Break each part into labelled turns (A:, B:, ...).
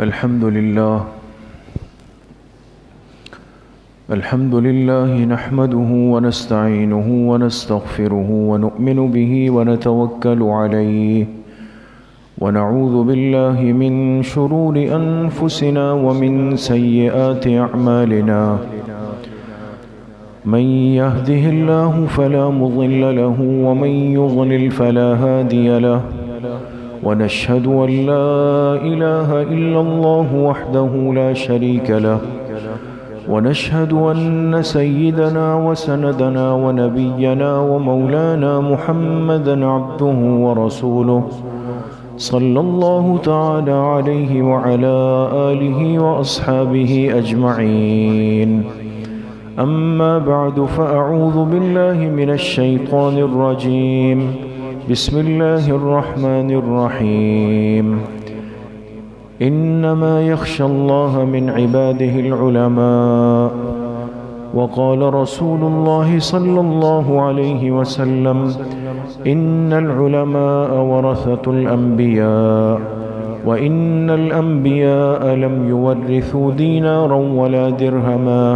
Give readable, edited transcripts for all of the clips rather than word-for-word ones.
A: الحمد لله نحمده ونستعينه ونستغفره ونؤمن به ونتوكل عليه ونعوذ بالله من شرور أنفسنا ومن سيئات أعمالنا من يهده الله فلا مضل له ومن يضلل فلا هادي له ونشهد أن لا إله إلا الله وحده لا شريك له ونشهد أن سيدنا وسندنا ونبينا ومولانا محمدا عبده ورسوله صلى الله تعالى عليه وعلى آله وأصحابه أجمعين أما بعد فأعوذ بالله من الشيطان الرجيم بسم الله الرحمن الرحيم إنما يخشى الله من عباده العلماء وقال رسول الله صلى الله عليه وسلم إن العلماء ورثة الأنبياء وإن الأنبياء لم يورثوا دينارا ولا درهما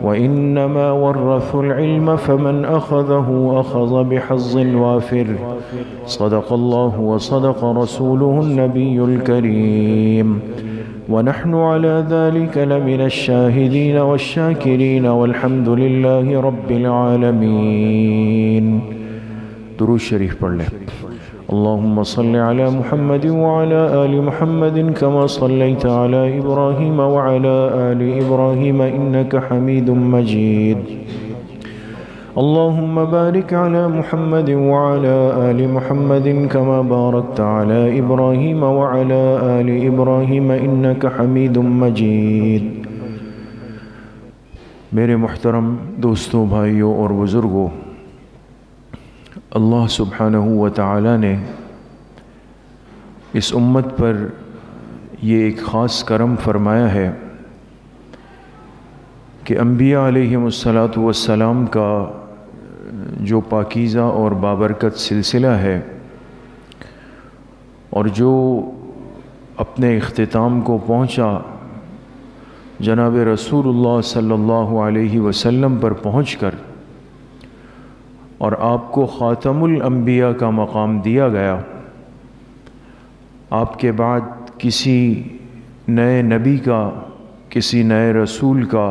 A: وإنما ورثوا العلم فمن أخذه أخذ بحظ وافر صدق الله وصدق رسوله النبي الكريم ونحن على ذلك لمن الشاهدين والشاكرين والحمد لله رب العالمين. درود شریف پڑھ لیں. اللهم صل على محمد وعلى آل محمد كما صليت على إبراهيم وعلى آل إبراهيم إنك حميد مجيد. اللهم بارك على محمد وعلى آل محمد كما باركت على إبراهيم وعلى آل إبراهيم إنك حميد مجيد. میرے محترم دوستوں، بھائیوں اور بزرگوں، اللہ سبحانہ و تعالی نے اس امت پر یہ ایک خاص کرم فرمایا ہے کہ انبیاء علیہم السلام کا جو پاکیزہ اور بابرکت سلسلہ ہے اور جو اپنے اختتام کو پہنچا جناب رسول اللہ صلی اللہ علیہ وسلم پر پہنچ کر اور آپ کو خاتم الانبیاء کا مقام دیا گیا. آپ کے بعد کسی نئے نبی کا، کسی نئے رسول کا،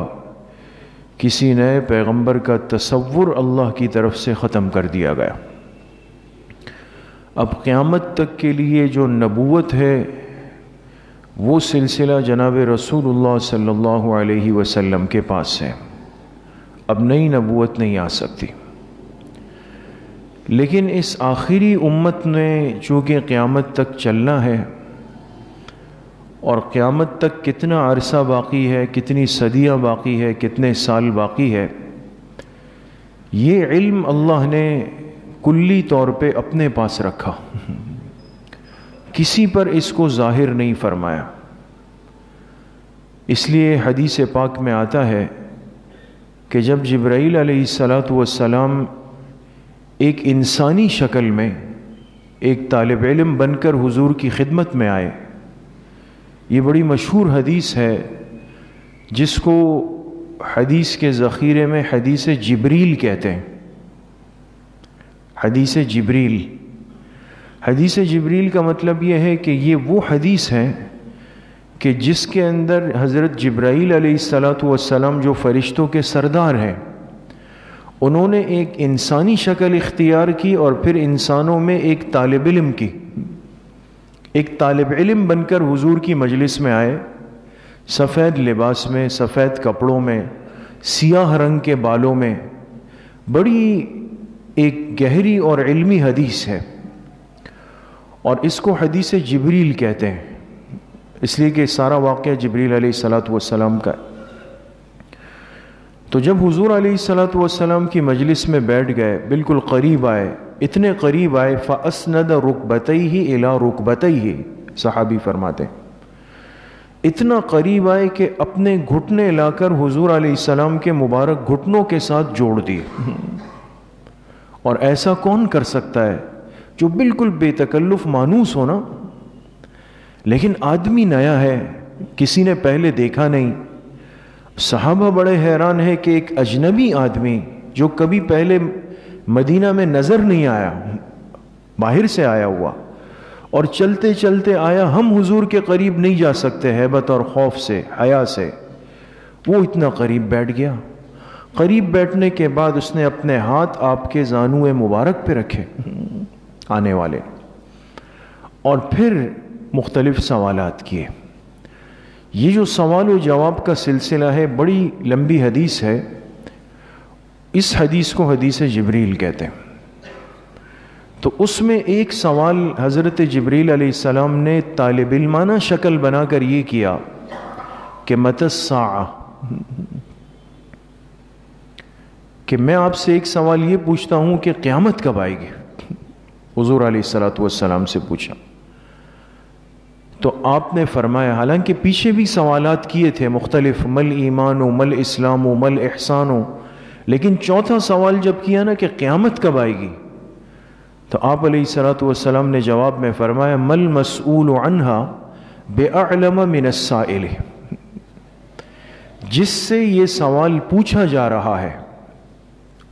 A: کسی نئے پیغمبر کا تصور اللہ کی طرف سے ختم کر دیا گیا. اب قیامت تک کے لیے جو نبوت ہے وہ سلسلہ جناب رسول اللہ صلی اللہ علیہ وسلم کے پاس ہے. اب نئی نبوت نہیں آ سکتی. لیکن اس آخری امت نے چونکہ قیامت تک چلنا ہے، اور قیامت تک کتنا عرصہ باقی ہے، کتنی صدیاں باقی ہے، کتنے سال باقی ہے، یہ علم اللہ نے کلی طور پہ اپنے پاس رکھا، کسی پر اس کو ظاہر نہیں فرمایا. اس لیے حدیث پاک میں آتا ہے کہ جب جبرائیل علیہ السلام ایک انسانی شکل میں ایک طالب علم بن کر حضور کی خدمت میں آئے، یہ بڑی مشہور حدیث ہے جس کو حدیث کے ذخیرے میں حدیث جبریل کہتے ہیں. حدیث جبریل، حدیث جبریل کا مطلب یہ ہے کہ یہ وہ حدیث ہے کہ جس کے اندر حضرت جبرائیل علیہ السلام جو فرشتوں کے سردار ہیں، انہوں نے ایک انسانی شکل اختیار کی اور پھر انسانوں میں ایک طالب علم کی، ایک طالب علم بن کر حضور کی مجلس میں آئے، سفید لباس میں، سفید کپڑوں میں، سیاہ رنگ کے بالوں میں. بڑی ایک گہری اور علمی حدیث ہے، اور اس کو حدیث جبریل کہتے ہیں اس لیے کہ سارا واقعہ جبریل علیہ السلام کا ہے. تو جب حضور علیہ السلام کی مجلس میں بیٹھ گئے، بالکل قریب آئے، اتنے قریب آئے فَأَسْنَدَ رُكْبَتَيْهِ إِلَى رُكْبَتَيْهِ، صحابی فرماتے ہیں اتنا قریب آئے کہ اپنے گھٹنے لا کر حضور علیہ السلام کے مبارک گھٹنوں کے ساتھ جوڑ دیے. اور ایسا کون کر سکتا ہے جو بالکل بے تکلف مانوس ہونا. لیکن آدمی نیا ہے، کسی نے پہلے دیکھا نہیں۔ صحابہ بڑے حیران ہیں کہ ایک اجنبی آدمی جو کبھی پہلے مدینہ میں نظر نہیں آیا، باہر سے آیا ہوا، اور چلتے چلتے آیا، ہم حضور کے قریب نہیں جا سکتے ہیبت اور خوف سے، حیا سے، وہ اتنا قریب بیٹھ گیا۔ قریب بیٹھنے کے بعد اس نے اپنے ہاتھ آپ کے زانو مبارک پہ رکھے آنے والے، اور پھر مختلف سوالات کیے۔ یہ جو سوال و جواب کا سلسلہ ہے، بڑی لمبی حدیث ہے۔ اس حدیث کو حدیث جبریل کہتے ہیں۔ تو اس میں ایک سوال حضرت جبریل علیہ السلام نے طالب علمانہ شکل بنا کر یہ کیا کہ متی الساعہ، کہ میں آپ سے ایک سوال یہ پوچھتا ہوں کہ قیامت کب آئے گی؟ حضور علیہ السلام سے پوچھا تو آپ نے فرمایا، حالانکہ پیچھے بھی سوالات کیے تھے مختلف، مل ایمان و مل اسلام و مل احسان و، لیکن چوتھا سوال جب کیا نا کہ قیامت کب آئے گی، تو آپ علیہ السلام نے جواب میں فرمایا، مل مسئول عنہا بأعلم من السائل، جس سے یہ سوال پوچھا جا رہا ہے۔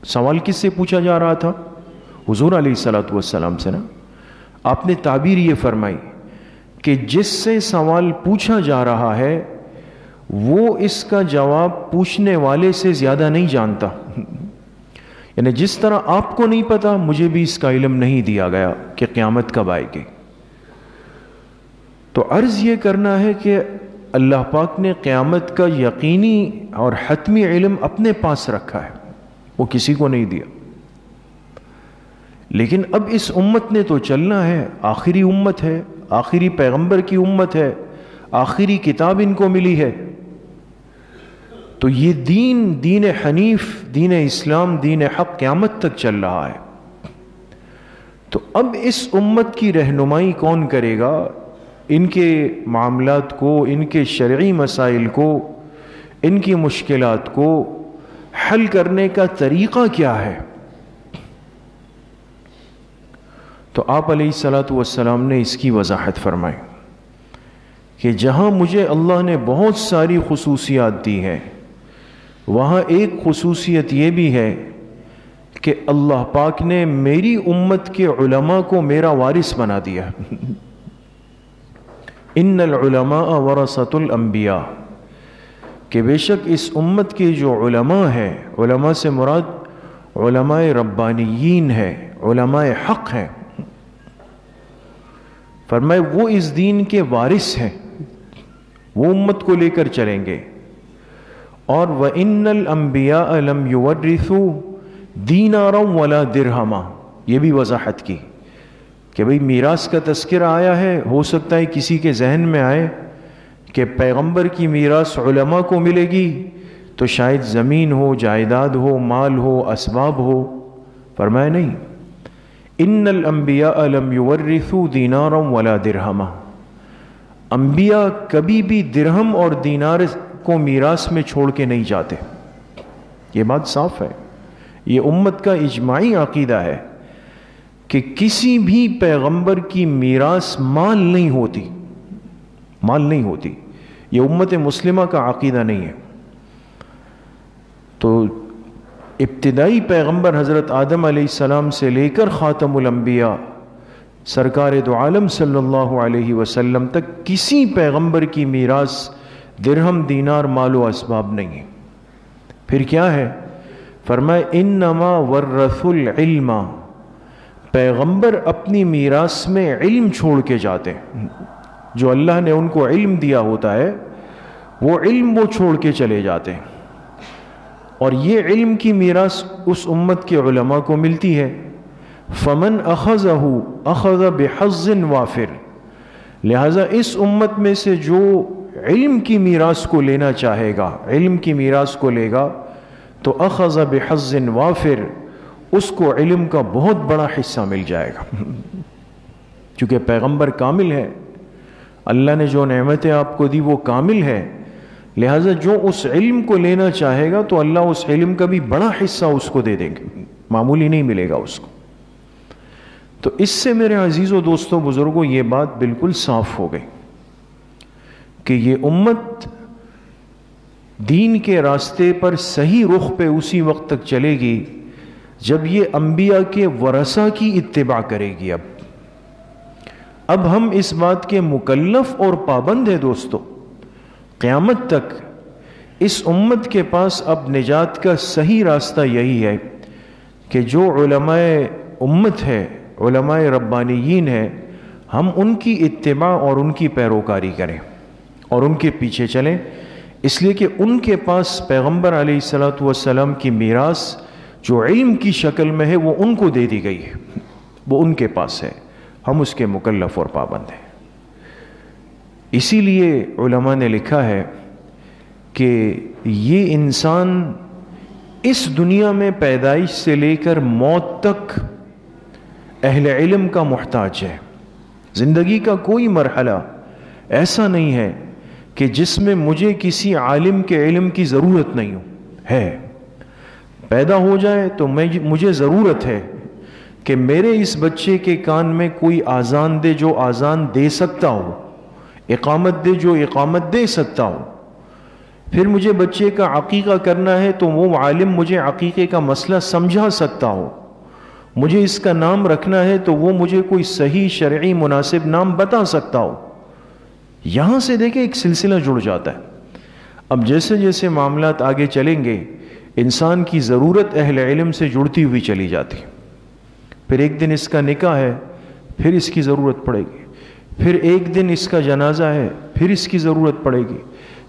A: سوال کس سے پوچھا جا رہا تھا؟ حضور علیہ السلام سے نا۔ آپ نے تعبیر یہ فرمائی کہ جس سے سوال پوچھا جا رہا ہے وہ اس کا جواب پوچھنے والے سے زیادہ نہیں جانتا، یعنی جس طرح آپ کو نہیں پتا، مجھے بھی اس کا علم نہیں دیا گیا کہ قیامت کب آئے گی۔ تو عرض یہ کرنا ہے کہ اللہ پاک نے قیامت کا یقینی اور حتمی علم اپنے پاس رکھا ہے، وہ کسی کو نہیں دیا۔ لیکن اب اس امت نے تو چلنا ہے، آخری امت ہے، آخری پیغمبر کی امت ہے، آخری کتاب ان کو ملی ہے، تو یہ دین حنیف، دین اسلام، دین حق قیامت تک چل رہا ہے۔ تو اب اس امت کی رہنمائی کون کرے گا؟ ان کے معاملات کو، ان کے شرعی مسائل کو، ان کی مشکلات کو حل کرنے کا طریقہ کیا ہے؟ تو آپ علیہ السلام نے اس کی وضاحت فرمائی کہ جہاں مجھے اللہ نے بہت ساری خصوصیات دی ہیں، وہاں ایک خصوصیت یہ بھی ہے کہ اللہ پاک نے میری امت کے علماء کو میرا وارث بنا دیا۔ ان العلماء ورثۃ الانبیاء، کہ بے شک اس امت کے جو علماء ہیں، علماء سے مراد علماء ربانیین ہے، علماء حق ہیں، فرمائے وہ اس دین کے وارث ہیں، وہ امت کو لے کر چلیں گے۔ اور وَإِنَّ الْأَنْبِيَاءَ لَمْ يُوَرِّثُوا دِينَارًا وَلَا دِرْهَمًا، یہ بھی وضاحت کی کہ بھئی میراث کا تذکرہ آیا ہے، ہو سکتا ہے کسی کے ذہن میں آئے کہ پیغمبر کی میراث علماء کو ملے گی تو شاید زمین ہو، جائیداد ہو، مال ہو، اسباب ہو۔ فرمایا نہیں، ان الانبیاء لم یورثوا دینارا ولا درہما، انبیاء کبھی بھی درہم اور دینار کو میراث میں چھوڑ کے نہیں جاتے۔ یہ بات صاف ہے، یہ امت کا اجماعی عقیدہ ہے کہ کسی بھی پیغمبر کی میراث مال نہیں ہوتی، مال نہیں ہوتی، یہ امت مسلمہ کا عقیدہ نہیں ہے۔ تو ابتدائی پیغمبر حضرت آدم علیہ السلام سے لے کر خاتم الانبیاء سرکار دو عالم صلی اللہ علیہ وسلم تک کسی پیغمبر کی میراث درہم، دینار، مال و اسباب نہیں ہے۔ پھر کیا ہے؟ فرمائے انما ورثوا العلم، پیغمبر اپنی میراث میں علم چھوڑ کے جاتے ہیں، جو اللہ نے ان کو علم دیا ہوتا ہے وہ علم وہ چھوڑ کے چلے جاتے ہیں، اور یہ علم کی میراث اس امت کے علماء کو ملتی ہے۔ فمن اخذہ اخذ بحظ وافر، لہذا اس امت میں سے جو علم کی میراث کو لینا چاہے گا، علم کی میراث کو لے گا تو اخذ بحظ وافر، اس کو علم کا بہت بڑا حصہ مل جائے گا، چونکہ پیغمبر کامل ہے، اللہ نے جو نعمتیں آپ کو دی وہ کامل ہے، لہذا جو اس علم کو لینا چاہے گا تو اللہ اس علم کا بھی بڑا حصہ اس کو دے دیں گے، معمولی نہیں ملے گا اس کو۔ تو اس سے میرے عزیز و دوستوں، بزرگوں، یہ بات بالکل صاف ہو گئی کہ یہ امت دین کے راستے پر صحیح رخ پہ اسی وقت تک چلے گی جب یہ انبیاء کے ورثہ کی اتباع کرے گی۔ اب ہم اس بات کے مکلف اور پابند ہیں دوستو، قیامت تک اس امت کے پاس اب نجات کا صحیح راستہ یہی ہے کہ جو علماء امت ہے، علماء ربانیین ہے، ہم ان کی اتباع اور ان کی پیروکاری کریں اور ان کے پیچھے چلیں، اس لیے کہ ان کے پاس پیغمبر علیہ الصلوۃ والسلام کی میراث جو علم کی شکل میں ہے وہ ان کو دے دی گئی ہے، وہ ان کے پاس ہے، ہم اس کے مکلف اور پابند ہیں۔ اسی لیے علماء نے لکھا ہے کہ یہ انسان اس دنیا میں پیدائش سے لے کر موت تک اہل علم کا محتاج ہے۔ زندگی کا کوئی مرحلہ ایسا نہیں ہے کہ جس میں مجھے کسی عالم کے علم کی ضرورت نہیں ہے۔ پیدا ہو جائے تو مجھے ضرورت ہے کہ میرے اس بچے کے کان میں کوئی آذان دے جو آذان دے سکتا ہو، اقامت دے جو اقامت دے سکتا ہو۔ پھر مجھے بچے کا عقیقہ کرنا ہے تو وہ عالم مجھے عقیقے کا مسئلہ سمجھا سکتا ہو۔ مجھے اس کا نام رکھنا ہے تو وہ مجھے کوئی صحیح شرعی مناسب نام بتا سکتا ہو۔ یہاں سے دیکھیں ایک سلسلہ جڑ جاتا ہے۔ اب جیسے جیسے معاملات آگے چلیں گے انسان کی ضرورت اہل علم سے جڑتی ہوئی چلی جاتی، پھر ایک دن اس کا نکاح ہے، پھر اس کی ضرورت پڑے گی، پھر ایک دن اس کا جنازہ ہے، پھر اس کی ضرورت پڑے گی،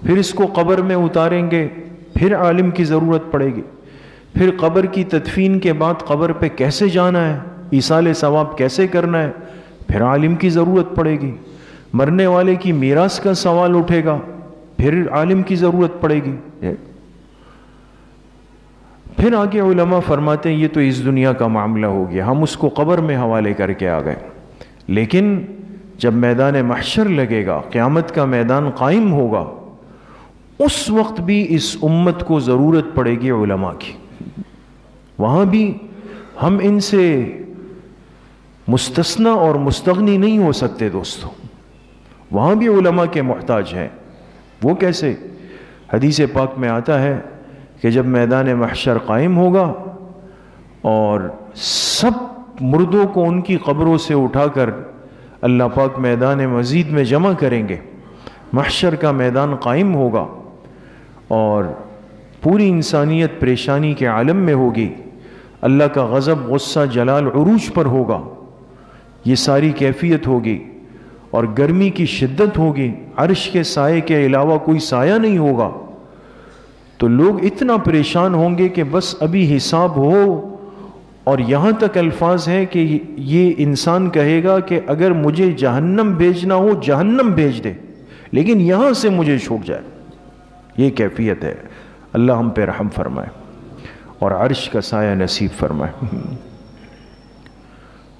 A: پھر اس کو قبر میں اتاریں گے، پھر عالم کی ضرورت پڑے گی، پھر قبر کی تدفین کے بعد قبر پہ کیسے جانا ہے، ایصال ثواب کیسے کرنا ہے، پھر عالم کی ضرورت پڑے گی، مرنے والے کی میراث کا سوال اٹھے گا، پھر عالم کی ضرورت پڑے گی۔ پھر آگے علماء فرماتے ہیں یہ تو اس دنیا کا معاملہ ہو گیا، ہم اس کو قبر میں حوالے کر کے آ گئے، لیکن جب میدان محشر لگے گا، قیامت کا میدان قائم ہوگا، اس وقت بھی اس امت کو ضرورت پڑے گی علماء کی۔ وہاں بھی ہم ان سے مستثنی اور مستغنی نہیں ہو سکتے دوستو، وہاں بھی علماء کے محتاج ہیں۔ وہ کیسے؟ حدیث پاک میں آتا ہے کہ جب میدان محشر قائم ہوگا اور سب مردوں کو ان کی قبروں سے اٹھا کر اللہ پاک میدان مزید میں جمع کریں گے، محشر کا میدان قائم ہوگا اور پوری انسانیت پریشانی کے عالم میں ہوگی، اللہ کا غضب، غصہ، جلال عروج پر ہوگا، یہ ساری کیفیت ہوگی اور گرمی کی شدت ہوگی، عرش کے سائے کے علاوہ کوئی سایہ نہیں ہوگا، تو لوگ اتنا پریشان ہوں گے کہ بس ابھی حساب ہو، اور یہاں تک الفاظ ہیں کہ یہ انسان کہے گا کہ اگر مجھے جہنم بھیجنا ہو جہنم بھیج دے، لیکن یہاں سے مجھے چھوٹ جائے۔ یہ کیفیت ہے، اللہ ہم پہ رحم فرمائے اور عرش کا سایہ نصیب فرمائے۔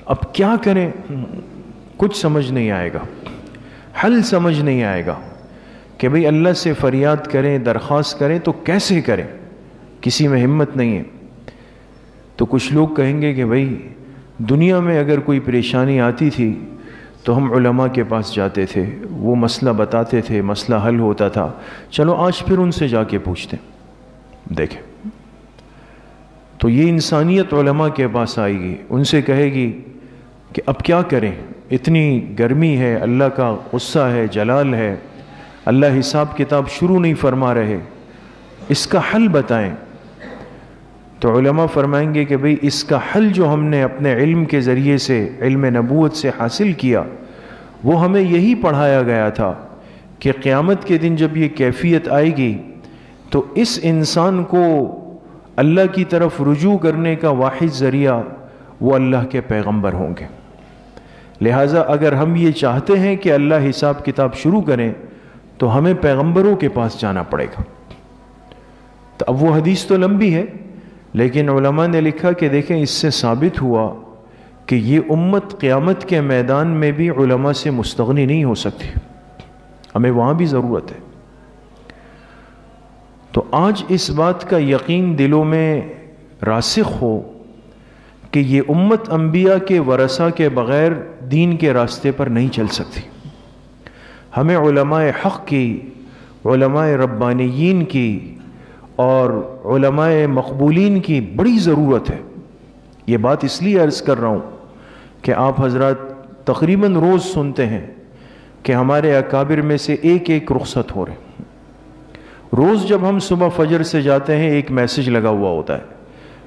A: اب کیا کریں؟ کچھ سمجھ نہیں آئے گا، حل سمجھ نہیں آئے گا کہ بھئی اللہ سے فریاد کریں، درخواست کریں تو کیسے کریں، کسی میں ہمت نہیں ہے۔ تو کچھ لوگ کہیں گے کہ بھئی دنیا میں اگر کوئی پریشانی آتی تھی تو ہم علماء کے پاس جاتے تھے، وہ مسئلہ بتاتے تھے، مسئلہ حل ہوتا تھا، چلو آج پھر ان سے جا کے پوچھتے ہیں۔ دیکھیں تو یہ انسانیت علماء کے پاس آئے گی، ان سے کہے گی کہ اب کیا کریں، اتنی گرمی ہے، اللہ کا غصہ ہے، جلال ہے، اللہ حساب کتاب شروع نہیں فرما رہے، اس کا حل بتائیں۔ تو علماء فرمائیں گے کہ بھئی اس کا حل جو ہم نے اپنے علم کے ذریعے سے، علم نبوت سے حاصل کیا، وہ ہمیں یہی پڑھایا گیا تھا کہ قیامت کے دن جب یہ کیفیت آئے گی تو اس انسان کو اللہ کی طرف رجوع کرنے کا واحد ذریعہ وہ اللہ کے پیغمبر ہوں گے۔ لہٰذا اگر ہم یہ چاہتے ہیں کہ اللہ حساب کتاب شروع کریں تو ہمیں پیغمبروں کے پاس جانا پڑے گا۔ تو اب وہ حدیث تو لمبی ہے، لیکن علماء نے لکھا کہ دیکھیں اس سے ثابت ہوا کہ یہ امت قیامت کے میدان میں بھی علماء سے مستغنی نہیں ہو سکتی، ہمیں وہاں بھی ضرورت ہے۔ تو آج اس بات کا یقین دلوں میں راسخ ہو کہ یہ امت انبیاء کے ورثہ کے بغیر دین کے راستے پر نہیں چل سکتی۔ ہمیں علماء حق کی، علماء ربانیین کی اور علماء مقبولین کی بڑی ضرورت ہے۔ یہ بات اس لیے عرض کر رہا ہوں کہ آپ حضرات تقریباً روز سنتے ہیں کہ ہمارے اکابر میں سے ایک ایک رخصت ہو رہے۔ روز جب ہم صبح فجر سے جاتے ہیں ایک میسج لگا ہوا ہوتا ہے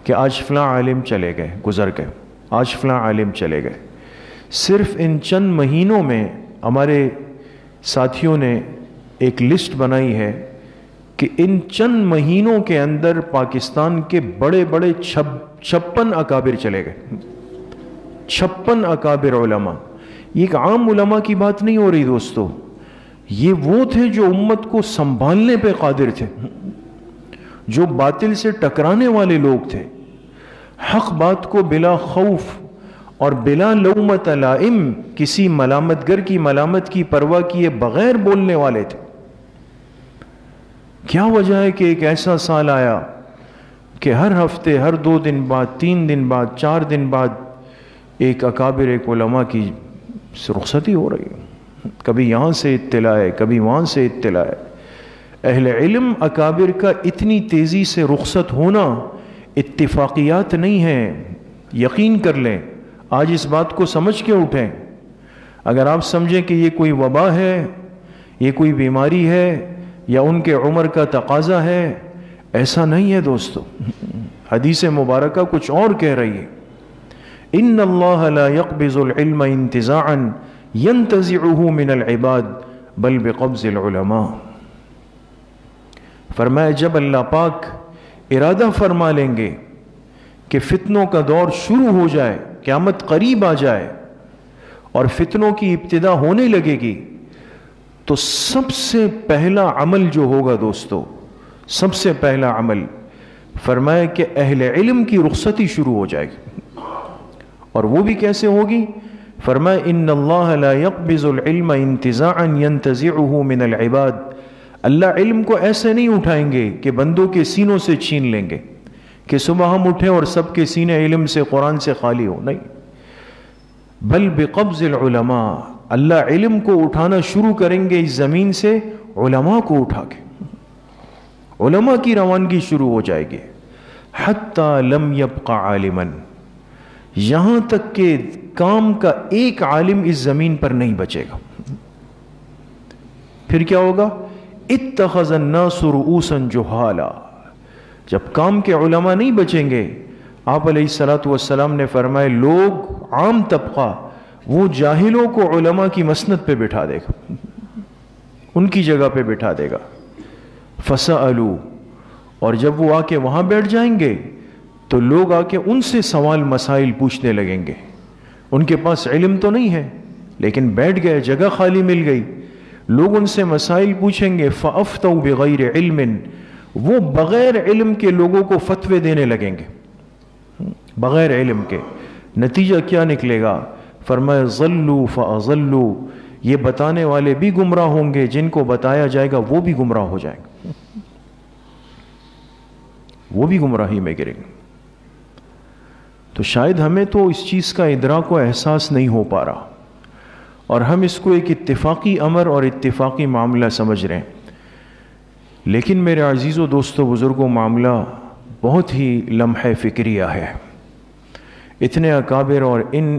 A: کہ آج فلاں عالم چلے گئے، گزر گئے، آج فلاں عالم چلے گئے۔ صرف ان چند مہینوں میں ہمارے ساتھیوں نے ایک لسٹ بنائی ہے کہ ان چند مہینوں کے اندر پاکستان کے بڑے بڑے 56 اکابر چلے گئے۔ 56 اکابر علماء۔ یہ ایک عام علماء کی بات نہیں ہو رہی دوستو، یہ وہ تھے جو امت کو سنبھالنے پہ قادر تھے، جو باطل سے ٹکرانے والے لوگ تھے، حق بات کو بلا خوف اور بلا لومۃ لائم، کسی ملامت گر کی ملامت کی پرواہ کیے بغیر بولنے والے تھے۔ کیا وجہ ہے کہ ایک ایسا سال آیا کہ ہر ہفتے، ہر 2 دن بعد، 3 دن بعد، 4 دن بعد ایک اکابر، ایک علماء کی رخصتی ہو رہی ہے، کبھی یہاں سے اطلاع ہے، کبھی وہاں سے اطلاع ہے۔ اہل علم اکابر کا اتنی تیزی سے رخصت ہونا اتفاقیات نہیں ہیں، یقین کر لیں۔ آج اس بات کو سمجھ کے اٹھیں۔ اگر آپ سمجھیں کہ یہ کوئی وبا ہے، یہ کوئی بیماری ہے، یا ان کے عمر کا تقاضا ہے، ایسا نہیں ہے دوستو۔ حدیث مبارکہ کچھ اور کہہ رہی ہے، ان اللہ لا يقبض العلم انتزاعا ينتزعه من العباد بل بقبض العلماء۔ فرمایا جب اللہ پاک ارادہ فرما لیں گے کہ فتنوں کا دور شروع ہو جائے، قیامت قریب آ جائے اور فتنوں کی ابتدا ہونے لگے گی، تو سب سے پہلا عمل جو ہوگا دوستو، سب سے پہلا عمل فرمایا کہ اہل علم کی رخصتی شروع ہو جائے گی۔ اور وہ بھی کیسے ہوگی؟ فرمایا ان اللہ لا يقبض العلم انتزاعا ينتزعه من العباد۔ اللہ علم کو ایسے نہیں اٹھائیں گے کہ بندوں کے سینوں سے چھین لیں گے، کہ صبح ہم اٹھیں اور سب کے سینے علم سے، قرآن سے خالی ہو، نہیں، بل بقبض العلماء، اللہ علم کو اٹھانا شروع کریں گے اس زمین سے، علماء کو اٹھا کے، علماء کی روانگی شروع ہو جائے گی۔ حتی لم یبق عالما، یہاں تک کہ کام کا ایک عالم اس زمین پر نہیں بچے گا۔ پھر کیا ہوگا؟ اتخذ الناس رؤوسا جہالا، جب کام کے علماء نہیں بچیں گے، آپ علیہ الصلوۃ والسلام نے فرمائے لوگ، عام طبقہ، وہ جاہلوں کو علماء کی مسند پہ بٹھا دے گا، ان کی جگہ پہ بٹھا دے گا۔ فسألوا، اور جب وہ آ کے وہاں بیٹھ جائیں گے تو لوگ آ کے ان سے سوال مسائل پوچھنے لگیں گے۔ ان کے پاس علم تو نہیں ہے لیکن بیٹھ گئے، جگہ خالی مل گئی، لوگ ان سے مسائل پوچھیں گے۔ فَأَفْتَوْا بِغَيْرِ عِلْمٍ، وہ بغیر علم کے لوگوں کو فتوے دینے لگیں گے، بغیر علم کے۔ نتیجہ کیا نکلے گا؟ فرمایا ضلوا فاضلوا، یہ بتانے والے بھی گمراہ ہوں گے، جن کو بتایا جائے گا وہ بھی گمراہ ہو جائیں گے، وہ بھی گمراہی میں گریں گے۔ تو شاید ہمیں تو اس چیز کا ادراک و احساس نہیں ہو پا رہا، اور ہم اس کو ایک اتفاقی امر اور اتفاقی معاملہ سمجھ رہے ہیں، لیکن میرے عزیز و دوستو بزرگوں، معاملہ بہت ہی لمحہ فکریہ ہے۔ اتنے اکابر اور ان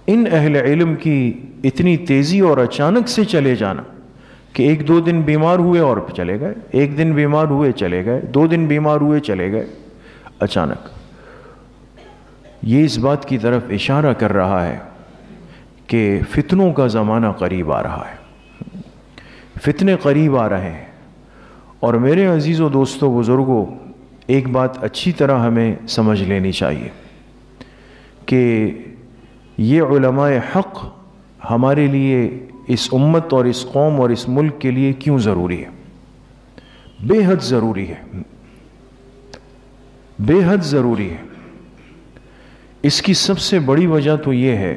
A: اہل علم کی اتنی تیزی اور اچانک سے چلے جانا کہ 1-2 دن بیمار ہوئے اور چلے گئے، 1 دن بیمار ہوئے چلے گئے، 2 دن بیمار ہوئے چلے گئے، اچانک، یہ اس بات کی طرف اشارہ کر رہا ہے کہ فتنوں کا زمانہ قریب آ رہا ہے، فتنے قریب آ رہے ہیں۔ اور میرے عزیز و دوستو بزرگوں، ایک بات اچھی طرح ہمیں سمجھ لینی چاہیے کہ یہ علماء حق ہمارے لیے، اس امت اور اس قوم اور اس ملک کے لیے کیوں ضروری ہے؟ بے حد ضروری ہے، بے حد ضروری ہے۔ اس کی سب سے بڑی وجہ تو یہ ہے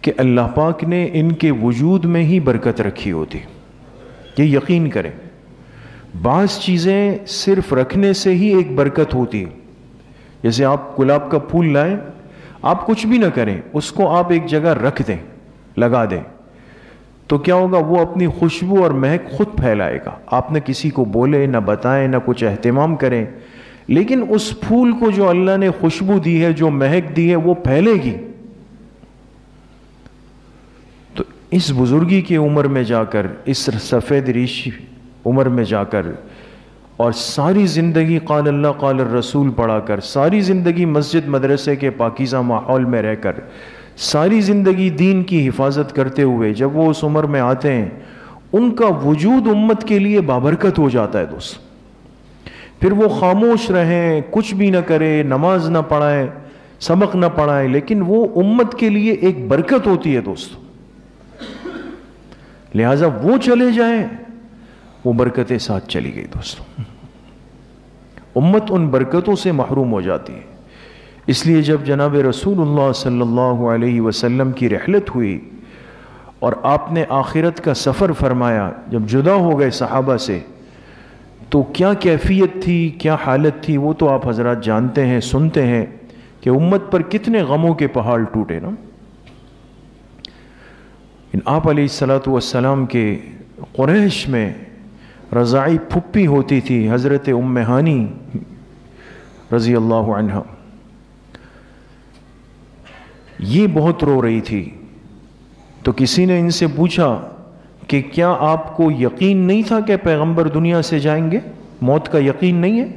A: کہ اللہ پاک نے ان کے وجود میں ہی برکت رکھی ہوتی، یہ یقین کریں۔ بعض چیزیں صرف رکھنے سے ہی ایک برکت ہوتی ہے، جیسے آپ گلاب کا پھول لائیں، آپ کچھ بھی نہ کریں، اس کو آپ ایک جگہ رکھ دیں، لگا دیں، تو کیا ہوگا؟ وہ اپنی خوشبو اور مہک خود پھیلائے گا. آپ نہ کسی کو بولے، نہ بتائیں، نہ کچھ اہتمام کریں، لیکن اس پھول کو جو اللہ نے خوشبو دی ہے، جو مہک دی ہے، وہ پھیلے گی. تو اس بزرگی کی عمر میں جا کر، اس سفید ریشی عمر میں جا کر، اور ساری زندگی قال اللہ قال الرسول پڑھا کر، ساری زندگی مسجد مدرسے کے پاکیزہ ماحول میں رہ کر، ساری زندگی دین کی حفاظت کرتے ہوئے جب وہ اس عمر میں آتے ہیں، ان کا وجود امت کے لیے بابرکت ہو جاتا ہے دوست. پھر وہ خاموش رہیں، کچھ بھی نہ کرے، نماز نہ پڑھائیں، سبق نہ پڑھائیں، لیکن وہ امت کے لیے ایک برکت ہوتی ہے دوست. لہٰذا وہ چلے جائیں، وہ برکتیں ساتھ چلی گئی دوستوں. امت ان برکتوں سے محروم ہو جاتی ہے. اس لیے جب جناب رسول اللہ صلی اللہ علیہ وسلم کی رحلت ہوئی اور آپ نے آخرت کا سفر فرمایا، جب جدا ہو گئے صحابہ سے، تو کیا کیفیت تھی، کیا حالت تھی، وہ تو آپ حضرات جانتے ہیں، سنتے ہیں کہ امت پر کتنے غموں کے پہاڑ ٹوٹے نا. آپ علیہ السلام کے قریش میں رضاعی پھپھی ہوتی تھی حضرت ام ہانی رضی اللہ عنہ. یہ بہت رو رہی تھی. تو کسی نے ان سے پوچھا کہ کیا آپ کو یقین نہیں تھا کہ پیغمبر دنیا سے جائیں گے؟ موت کا یقین نہیں ہے؟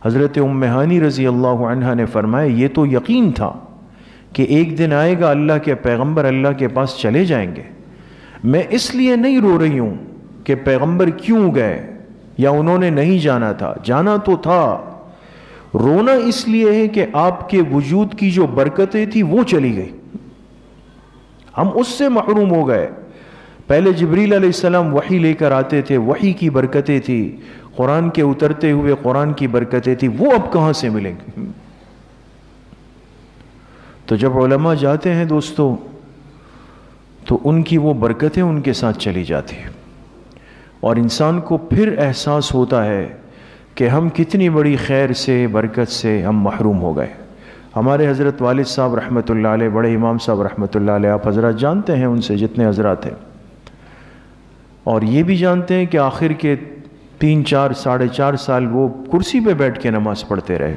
A: حضرت ام ہانی رضی اللہ عنہ نے فرمایا یہ تو یقین تھا کہ ایک دن آئے گا اللہ کے پیغمبر اللہ کے پاس چلے جائیں گے. میں اس لیے نہیں رو رہی ہوں کہ پیغمبر کیوں گئے یا انہوں نے نہیں جانا تھا، جانا تو تھا. رونا اس لیے ہے کہ آپ کے وجود کی جو برکتیں تھی وہ چلی گئی، ہم اس سے محروم ہو گئے. پہلے جبریل علیہ السلام وحی لے کر آتے تھے، وحی کی برکتیں تھی، قرآن کے اترتے ہوئے قرآن کی برکتیں تھی، وہ اب کہاں سے ملیں گے؟ تو جب علماء جاتے ہیں دوستو تو ان کی وہ برکتیں ان کے ساتھ چلی جاتی ہیں، اور انسان کو پھر احساس ہوتا ہے کہ ہم کتنی بڑی خیر سے، برکت سے ہم محروم ہو گئے. ہمارے حضرت والد صاحب رحمۃ اللہ علیہ، بڑے امام صاحب رحمۃ اللہ علیہ، آپ حضرات جانتے ہیں ان سے جتنے حضرات ہیں، اور یہ بھی جانتے ہیں کہ آخر کے 3 4 ساڑھے 4 سال وہ کرسی پہ بیٹھ کے نماز پڑھتے رہے.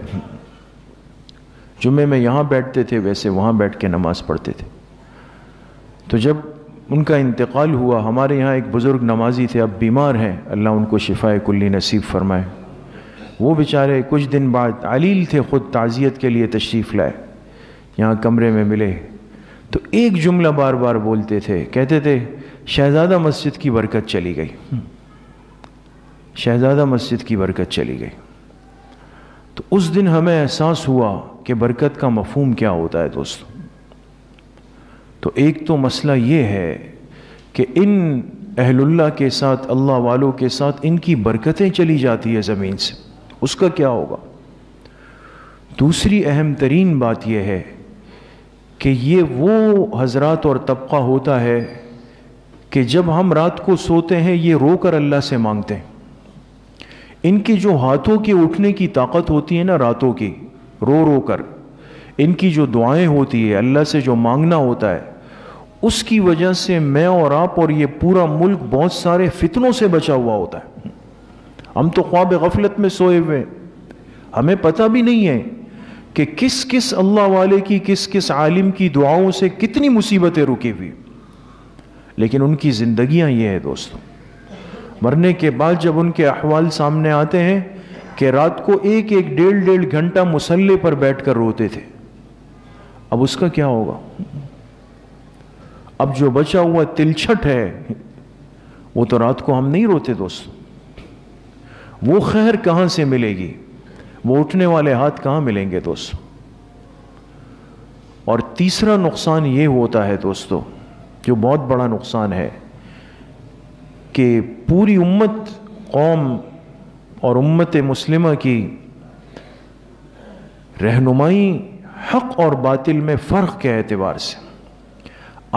A: جمعے میں یہاں بیٹھتے تھے، ویسے وہاں بیٹھ کے نماز پڑھتے تھے. تو جب ان کا انتقال ہوا، ہمارے یہاں ایک بزرگ نمازی تھے، اب بیمار ہیں، اللہ ان کو شفائے کلی نصیب فرمائے. وہ بیچارے کچھ دن بعد علیل تھے، خود تعزیت کے لیے تشریف لائے، یہاں کمرے میں ملے تو ایک جملہ بار بار بولتے تھے، کہتے تھے شہزادہ مسجد کی برکت چلی گئی، شہزادہ مسجد کی برکت چلی گئی. تو اس دن ہمیں احساس ہوا کہ برکت کا مفہوم کیا ہوتا ہے دوستو. تو ایک تو مسئلہ یہ ہے کہ ان اہل اللہ کے ساتھ، اللہ والوں کے ساتھ ان کی برکتیں چلی جاتی ہے زمین سے، اس کا کیا ہوگا؟ دوسری اہم ترین بات یہ ہے کہ یہ وہ حضرات اور طبقہ ہوتا ہے کہ جب ہم رات کو سوتے ہیں یہ رو کر اللہ سے مانگتے ہیں. ان کی جو ہاتھوں کے اٹھنے کی طاقت ہوتی ہے نا، راتوں کی رو رو کر ان کی جو دعائیں ہوتی ہے، اللہ سے جو مانگنا ہوتا ہے، اس کی وجہ سے میں اور آپ اور یہ پورا ملک بہت سارے فتنوں سے بچا ہوا ہوتا ہے. ہم تو خواب غفلت میں سوئے ہوئے، ہمیں پتہ بھی نہیں ہے کہ کس کس اللہ والے کی، کس کس عالم کی دعاؤں سے کتنی مصیبتیں رکی ہوئی، لیکن ان کی زندگیاں یہ ہے دوستو. مرنے کے بعد جب ان کے احوال سامنے آتے ہیں کہ رات کو 1-1 1.5 گھنٹہ مصلے پر بیٹھ کر روتے تھے، اب اس کا کیا ہوگا؟ اب جو بچا ہوا تلچھٹ ہے وہ تو رات کو ہم نہیں روتے دوستو. وہ خیر کہاں سے ملے گی؟ وہ اٹھنے والے ہاتھ کہاں ملیں گے دوستو؟ اور تیسرا نقصان یہ ہوتا ہے دوستو، جو بہت بڑا نقصان ہے، کہ پوری امت، قوم اور امت مسلمہ کی رہنمائی حق اور باطل میں فرق کے اعتبار سے.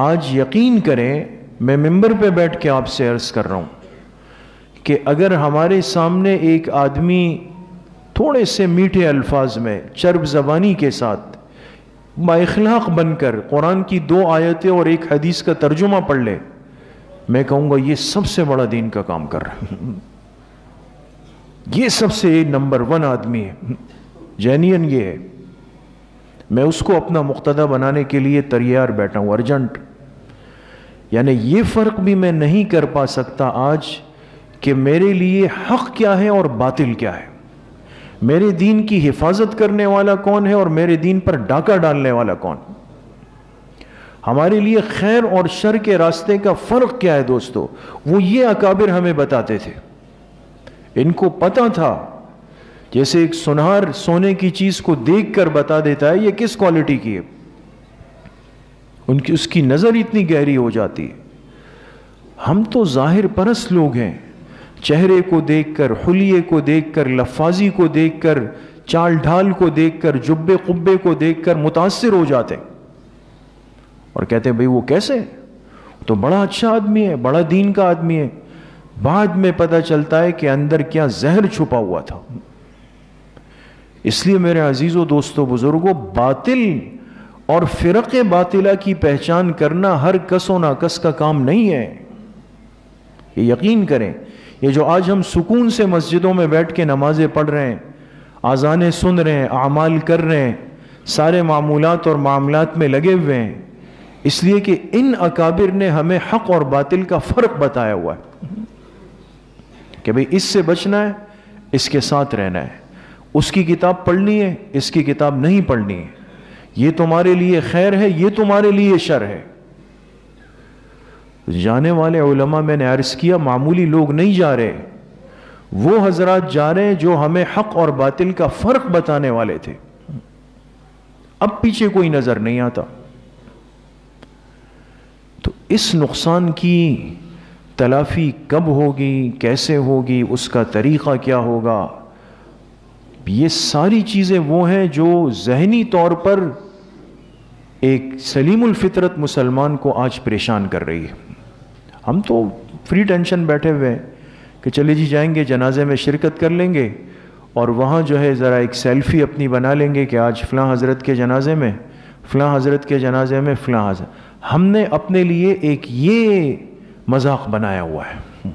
A: آج یقین کریں، میں ممبر پہ بیٹھ کے آپ سے عرض کر رہا ہوں کہ اگر ہمارے سامنے ایک آدمی تھوڑے سے میٹھے الفاظ میں، چرب زبانی کے ساتھ، با اخلاق بن کر قرآن کی 2 آیتیں اور 1 حدیث کا ترجمہ پڑھ لے میں کہوں گا یہ سب سے بڑا دین کا کام کر رہا ہے، یہ سب سے نمبر 1 آدمی ہے، جینین یہ ہے، میں اس کو اپنا مقتدی بنانے کے لیے تیار بیٹھا ہوں ارجنٹ۔ یعنی یہ فرق بھی میں نہیں کر پا سکتا آج کہ میرے لیے حق کیا ہے اور باطل کیا ہے، میرے دین کی حفاظت کرنے والا کون ہے اور میرے دین پر ڈاکہ ڈالنے والا کون۔ ہمارے لیے خیر اور شر کے راستے کا فرق کیا ہے دوستو، وہ یہ اکابر ہمیں بتاتے تھے، ان کو پتہ تھا۔ جیسے ایک سنار سونے کی چیز کو دیکھ کر بتا دیتا ہے یہ کس کوالٹی کی ہے، اس کی نظر اتنی گہری ہو جاتی ہے۔ ہم تو ظاہر پرست لوگ ہیں، چہرے کو دیکھ کر، حلیے کو دیکھ کر، لفاظی کو دیکھ کر، چال ڈھال کو دیکھ کر، جبے قبے کو دیکھ کر متاثر ہو جاتے ہیں اور کہتے ہیں بھئی وہ کیسے، تو بڑا اچھا آدمی ہے، بڑا دین کا آدمی ہے۔ بعد میں پتہ چلتا ہے کہ اندر کیا زہر چھپا ہوا تھا۔ اس لیے میرے عزیزو دوستو بزرگو، باطل اور فرق باطلہ کی پہچان کرنا ہر کس و ناکس کا کام نہیں ہے، یہ یقین کریں۔ یہ جو آج ہم سکون سے مسجدوں میں بیٹھ کے نمازیں پڑھ رہے ہیں، آذانیں سن رہے ہیں، اعمال کر رہے ہیں، سارے معمولات اور معاملات میں لگے ہوئے ہیں، اس لیے کہ ان اکابر نے ہمیں حق اور باطل کا فرق بتایا ہوا ہے کہ بھئی اس سے بچنا ہے، اس کے ساتھ رہنا ہے، اس کی کتاب پڑھنی ہے، اس کی کتاب نہیں پڑھنی ہے، یہ تمہارے لیے خیر ہے، یہ تمہارے لیے شر ہے۔ جانے والے علماء میں نے عرض کیا معمولی لوگ نہیں جا رہے، وہ حضرات جا رہے ہیں جو ہمیں حق اور باطل کا فرق بتانے والے تھے، اب پیچھے کوئی نظر نہیں آتا۔ تو اس نقصان کی تلافی کب ہوگی، کیسے ہوگی، اس کا طریقہ کیا ہوگا، یہ ساری چیزیں وہ ہیں جو ذہنی طور پر ایک سلیم الفطرت مسلمان کو آج پریشان کر رہی ہے۔ ہم تو فری ٹینشن بیٹھے ہوئے ہیں کہ چلے جی جائیں گے جنازے میں شرکت کر لیں گے اور وہاں جو ہے ذرا ایک سیلفی اپنی بنا لیں گے کہ آج فلاں حضرت کے جنازے میں، فلاں حضرت کے جنازے میں، فلاں حضرت۔ ہم نے اپنے لیے ایک یہ مذاق بنایا ہوا ہے،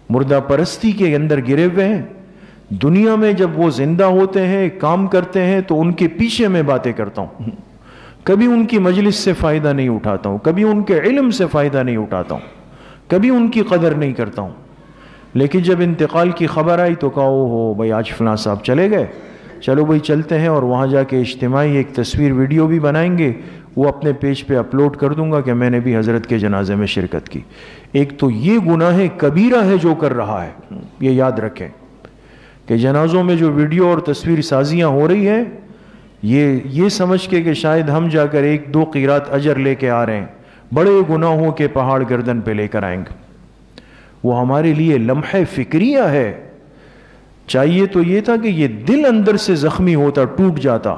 A: مردہ پرستی کے اندر گرے ہوئے ہیں۔ دنیا میں جب وہ زندہ ہوتے ہیں، کام کرتے ہیں، تو ان کے پیچھے میں باتیں کرتا ہوں، کبھی ان کی مجلس سے فائدہ نہیں اٹھاتا ہوں، کبھی ان کے علم سے فائدہ نہیں اٹھاتا ہوں، کبھی ان کی قدر نہیں کرتا ہوں۔ لیکن جب انتقال کی خبر آئی تو کہا او ہو بھائی آج فلاں صاحب چلے گئے، چلو بھائی چلتے ہیں، اور وہاں جا کے اجتماعی ایک تصویر ویڈیو بھی بنائیں گے، وہ اپنے پیج پہ اپلوڈ کر دوں گا کہ میں نے بھی حضرت کے جنازے میں شرکت کی۔ ایک تو یہ گناہ کبیرہ ہے جو کر رہا ہے، یہ یاد رکھیں کہ جنازوں میں جو ویڈیو اور تصویر سازیاں ہو رہی ہیں، یہ سمجھ کے کہ شاید ہم جا کر 1-2 قیرات اجر لے کے آ رہے ہیں، بڑے گناہوں کے پہاڑ گردن پہ لے کر آئیں گے۔ وہ ہمارے لیے لمحہ فکریہ ہے۔ چاہیے تو یہ تھا کہ یہ دل اندر سے زخمی ہوتا، ٹوٹ جاتا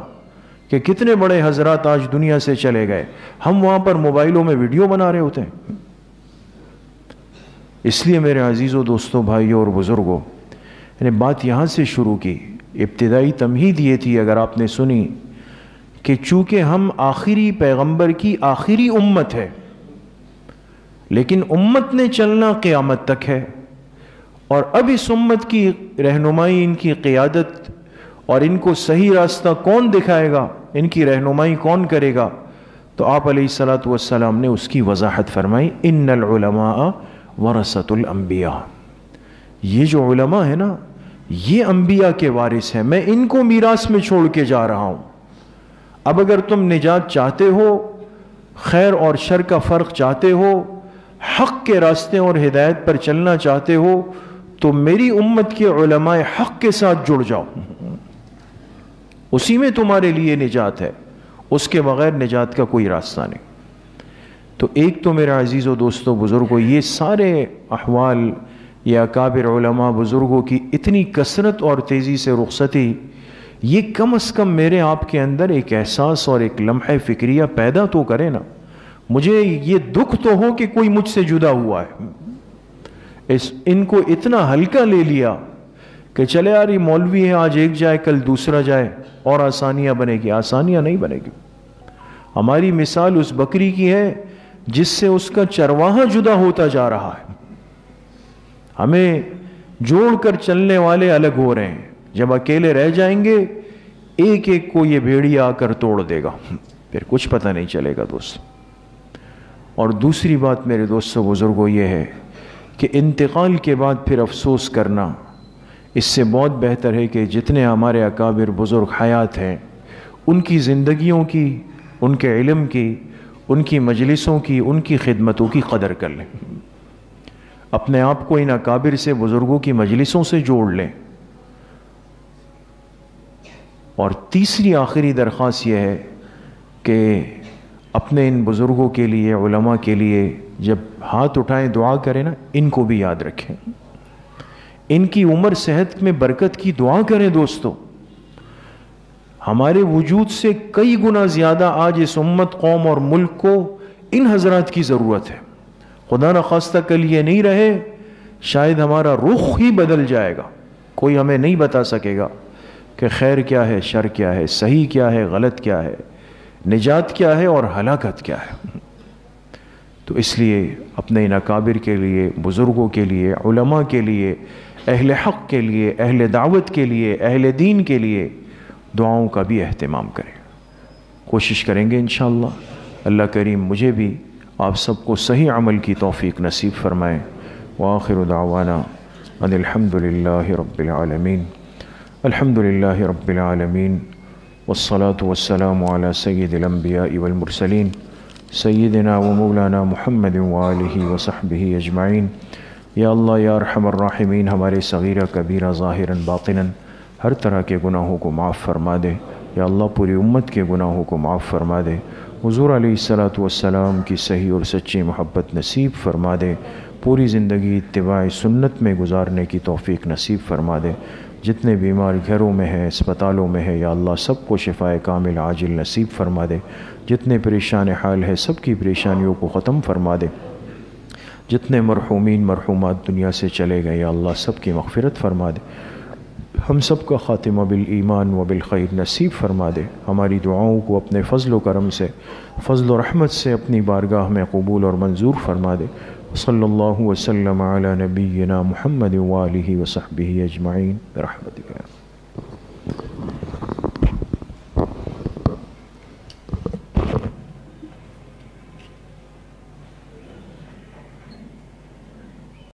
A: کہ کتنے بڑے حضرات آج دنیا سے چلے گئے، ہم وہاں پر موبائلوں میں ویڈیو بنا رہے ہوتے ہیں۔ اس لیے میرے عزیزوں دوستوں بھائیوں اور بزرگوں، میں نے بات یہاں سے شروع کی، ابتدائی تمہید یہ تھی اگر آپ نے سنی کہ چونکہ ہم آخری پیغمبر کی آخری امت ہے، لیکن امت نے چلنا قیامت تک ہے، اور اب اس امت کی رہنمائی، ان کی قیادت اور ان کو صحیح راستہ کون دکھائے گا، ان کی رہنمائی کون کرے گا، تو آپ علیہ الصلوۃ والسلام نے اس کی وضاحت فرمائی، ان العلماء ورثۃ الانبیاء۔ یہ جو علماء ہیں نا، یہ انبیاء کے وارث ہیں، میں ان کو میراث میں چھوڑ کے جا رہا ہوں۔ اب اگر تم نجات چاہتے ہو، خیر اور شر کا فرق چاہتے ہو، حق کے راستے اور ہدایت پر چلنا چاہتے ہو، تو میری امت کے علماء حق کے ساتھ جڑ جاؤ، اسی میں تمہارے لیے نجات ہے، اس کے بغیر نجات کا کوئی راستہ نہیں۔ تو ایک تو میرا عزیز و دوستو بزرگوں، یہ سارے احوال، یہ اکابر علماء بزرگوں کی اتنی کثرت اور تیزی سے رخصتی، یہ کم از کم میرے آپ کے اندر ایک احساس اور ایک لمحہ فکریہ پیدا تو کرے نا۔ مجھے یہ دکھ تو ہو کہ کوئی مجھ سے جدا ہوا ہے، ان کو اتنا ہلکا لے لیا کہ چلے یار یہ مولوی ہے، آج ایک جائے کل دوسرا جائے اور آسانیاں بنے گی۔ آسانیاں نہیں بنے گی۔ ہماری مثال اس بکری کی ہے جس سے اس کا چرواہا جدا ہوتا جا رہا ہے. ہمیں جوڑ کر چلنے والے الگ ہو رہے ہیں. جب اکیلے رہ جائیں گے ایک ایک کو یہ بھیڑیا آ کر توڑ دے گا, پھر کچھ پتہ نہیں چلے گا دوست. اور دوسری بات میرے دوستوں بزرگوں یہ ہے کہ انتقال کے بعد پھر افسوس کرنا اس سے بہت بہتر ہے کہ جتنے ہمارے اکابر بزرگ حیات ہیں ان کی زندگیوں کی, ان کے علم کی, ان کی مجلسوں کی, ان کی خدمتوں کی قدر کر لیں. اپنے آپ کو ان اکابر سے, بزرگوں کی مجلسوں سے جوڑ لیں. اور تیسری آخری درخواست یہ ہے کہ اپنے ان بزرگوں کے لیے, علماء کے لیے جب ہاتھ اٹھائیں دعا کریں نا, ان کو بھی یاد رکھیں. ان کی عمر صحت میں برکت کی دعا کریں دوستو. ہمارے وجود سے کئی گنا زیادہ آج اس امت, قوم اور ملک کو ان حضرات کی ضرورت ہے. خدا نخواستہ کل یہ نہیں رہے, شاید ہمارا رخ ہی بدل جائے گا. کوئی ہمیں نہیں بتا سکے گا کہ خیر کیا ہے, شر کیا ہے, صحیح کیا ہے, غلط کیا ہے, نجات کیا ہے اور ہلاکت کیا ہے. تو اس لیے اپنے ان اکابر کے لیے, بزرگوں کے لیے, علماء کے لیے, اہل حق کے لیے, اہل دعوت کے لیے, اہل دین کے لیے دعاؤں کا بھی اہتمام کریں. کوشش کریں گے انشاءاللہ. اللہ کریم مجھے بھی آپ سب کو صحیح عمل کی توفیق نصیب فرمائیں. وآخر دعوانا ان الحمد للہ رب العالمین. الحمد للہ رب العالمین والصلاة والسلام على سید الانبیاء والمرسلین سیدنا و مولانا محمد وآلہ وصحبہ اجمعین. یا اللہ یا ارحم الراحمین, ہمارے صغیرہ کبیرہ ظاہراً باطناً ہر طرح کے گناہوں کو معاف فرما دے. یا اللہ پوری امت کے گناہوں کو معاف فرما دے. حضور علیہ الصلاۃ والسلام کی صحیح اور سچی محبت نصیب فرما دے. پوری زندگی اتباع سنت میں گزارنے کی توفیق نصیب فرما دے. جتنے بیمار گھروں میں ہیں, اسپتالوں میں ہیں, یا اللہ سب کو شفائے کامل عاجل نصیب فرما دے. جتنے پریشان حال ہے سب کی پریشانیوں کو ختم فرما دے. جتنے مرحومین مرحومات دنیا سے چلے گئے, یا اللہ سب کی مغفرت فرما دے. ہم سب کا خاتمہ بالایمان و بالخیر نصیب فرما دے. ہماری دعاؤں کو اپنے فضل و کرم سے, فضل و رحمت سے اپنی بارگاہ میں قبول اور منظور فرما دے. صلی اللہ وسلم علی نبینا محمد وآلہ وصحبہ اجمعین برحمتک.